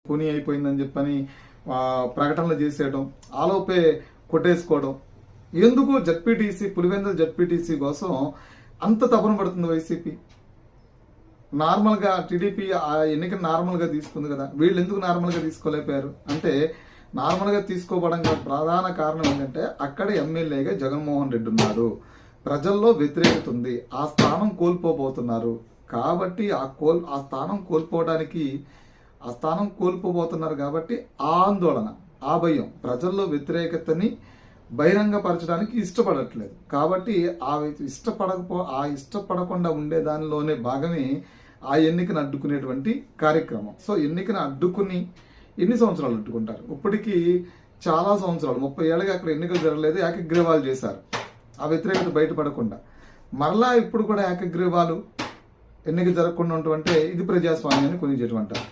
కొని అయిపోయిందని చెప్పని ప్రకటనలు చేసేయడం, ఆలోపే కొట్టేసుకోవడం. ఎందుకు జడ్పీటీసీ పులివెందుల జడ్పీటీసీ కోసం అంత తపన పడుతుంది వైసీపీ? నార్మల్గా టీడీపీ ఆ ఎన్నికను నార్మల్గా తీసుకుంది కదా, వీళ్ళు ఎందుకు నార్మల్గా తీసుకోలేకపోయారు అంటే, నార్మల్గా తీసుకోవడం ప్రధాన కారణం ఏంటంటే అక్కడ ఎమ్మెల్యేగా జగన్మోహన్ రెడ్డి ఉన్నాడు, ప్రజల్లో వ్యతిరేకత ఉంది, ఆ స్థానం కోల్పోబోతున్నారు. కాబట్టి ఆ స్థానం కోల్పోబోతున్నారు కాబట్టి ఆ ఆందోళన, ఆ భయం, ప్రజల్లో వ్యతిరేకతని బహిరంగపరచడానికి ఇష్టపడట్లేదు. కాబట్టి ఇష్టపడకుండా ఉండే దానిలోనే భాగమే ఆ ఎన్నికను అడ్డుకునేటువంటి కార్యక్రమం. సో ఎన్నికను అడ్డుకుని ఎన్ని సంవత్సరాలు అడ్డుకుంటారు? ఇప్పటికీ చాలా సంవత్సరాలు, 30 ఏళ్ళగా అక్కడ ఎన్నికలు జరగలేదు, ఏకగ్రీవాలు చేశారు ఆ వ్యతిరేకత బయటపడకుండా. మరలా ఇప్పుడు కూడా ఏకగ్రీవాలు ఎన్నిక జరగకుండా ఉంటుంటే ఇది ప్రజాస్వామ్యాన్ని కొనిచేయటం అంటారు.